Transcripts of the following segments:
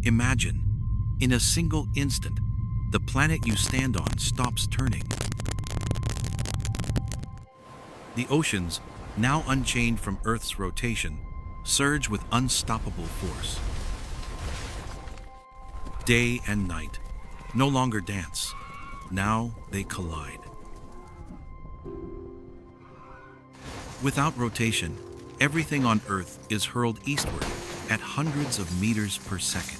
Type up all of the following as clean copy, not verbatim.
Imagine, in a single instant, the planet you stand on stops turning. The oceans, now unchained from Earth's rotation, surge with unstoppable force. Day and night no longer dance. Now they collide. Without rotation, everything on Earth is hurled eastward at hundreds of meters per second.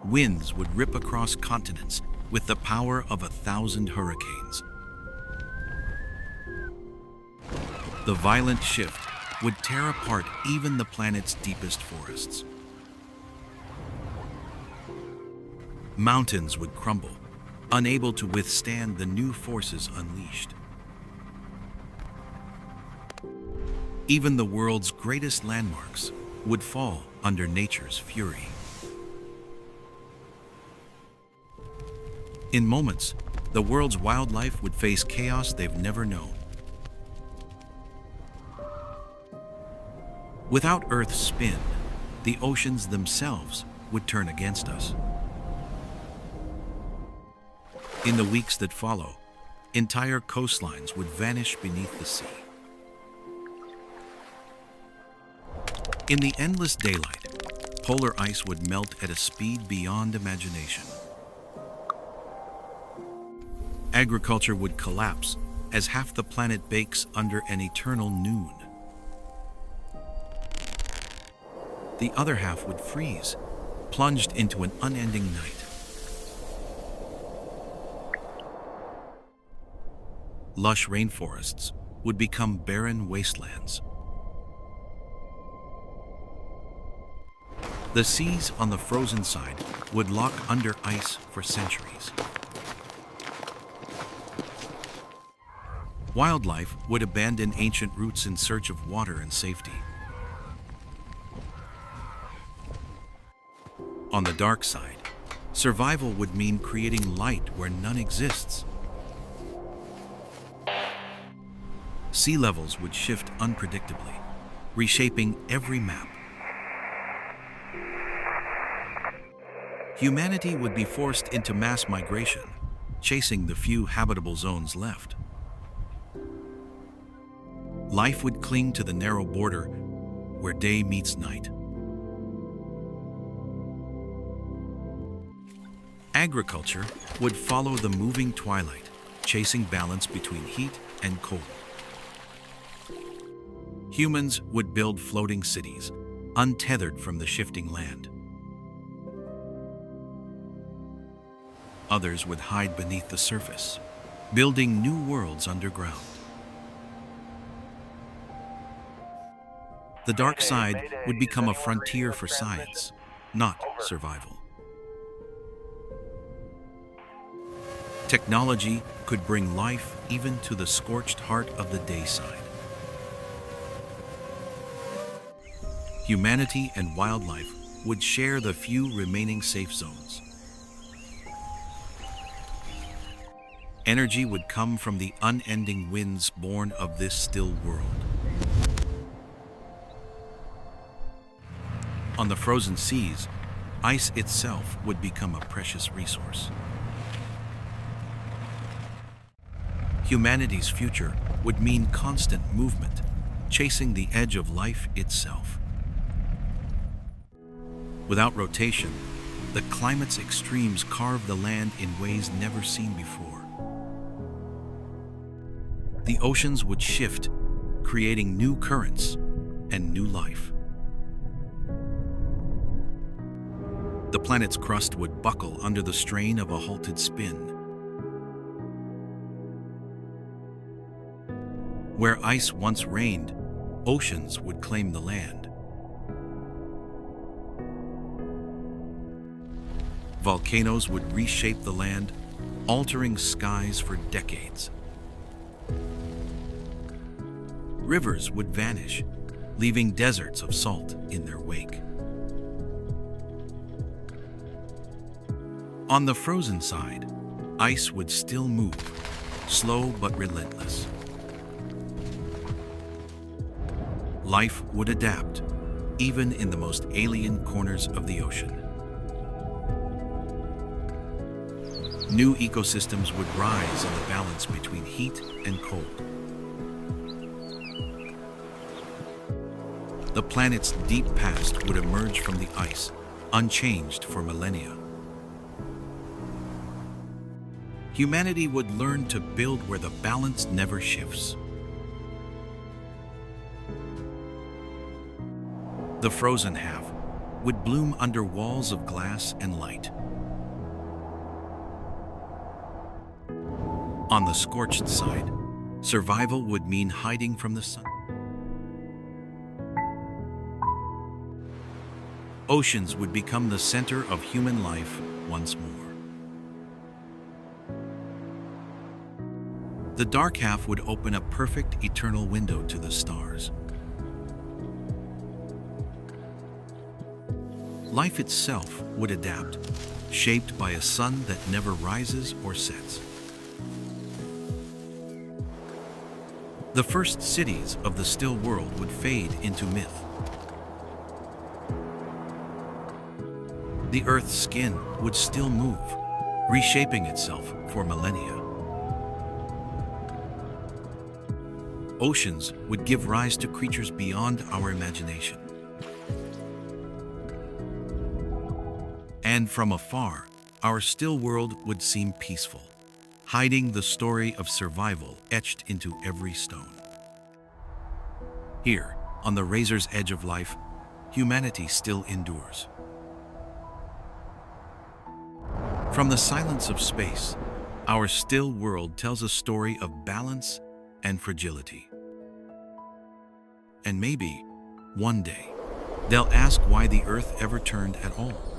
Winds would rip across continents with the power of 1,000 hurricanes. The violent shift would tear apart even the planet's deepest forests. Mountains would crumble, unable to withstand the new forces unleashed. Even the world's greatest landmarks would fall under nature's fury. In moments, the world's wildlife would face chaos they've never known. Without Earth's spin, the oceans themselves would turn against us. In the weeks that follow, entire coastlines would vanish beneath the sea. In the endless daylight, polar ice would melt at a speed beyond imagination. Agriculture would collapse as half the planet bakes under an eternal noon. The other half would freeze, plunged into an unending night. Lush rainforests would become barren wastelands. The seas on the frozen side would lock under ice for centuries. Wildlife would abandon ancient routes in search of water and safety. On the dark side, survival would mean creating light where none exists. Sea levels would shift unpredictably, reshaping every map. Humanity would be forced into mass migration, chasing the few habitable zones left. Life would cling to the narrow border where day meets night. Agriculture would follow the moving twilight, chasing balance between heat and cold. Humans would build floating cities, untethered from the shifting land. Others would hide beneath the surface, building new worlds underground. The dark side would become a frontier for science, not survival. Technology could bring life even to the scorched heart of the day side. Humanity and wildlife would share the few remaining safe zones. Energy would come from the unending winds born of this still world. On the frozen seas, ice itself would become a precious resource. Humanity's future would mean constant movement, chasing the edge of life itself. Without rotation, the climate's extremes carve the land in ways never seen before. The oceans would shift, creating new currents and new life. The planet's crust would buckle under the strain of a halted spin. Where ice once reigned, oceans would claim the land. Volcanoes would reshape the land, altering skies for decades. Rivers would vanish, leaving deserts of salt in their wake. On the frozen side, ice would still move, slow but relentless. Life would adapt, even in the most alien corners of the ocean. New ecosystems would rise in the balance between heat and cold. The planet's deep past would emerge from the ice, unchanged for millennia. Humanity would learn to build where the balance never shifts. The frozen half would bloom under walls of glass and light. On the scorched side, survival would mean hiding from the sun. Oceans would become the center of human life once more. The dark half would open a perfect eternal window to the stars. Life itself would adapt, shaped by a sun that never rises or sets. The first cities of the still world would fade into myth. The Earth's skin would still move, reshaping itself for millennia. Oceans would give rise to creatures beyond our imagination. And from afar, our still world would seem peaceful, hiding the story of survival etched into every stone. Here, on the razor's edge of life, humanity still endures. From the silence of space, our still world tells a story of balance and fragility. And maybe, one day, they'll ask why the Earth ever turned at all.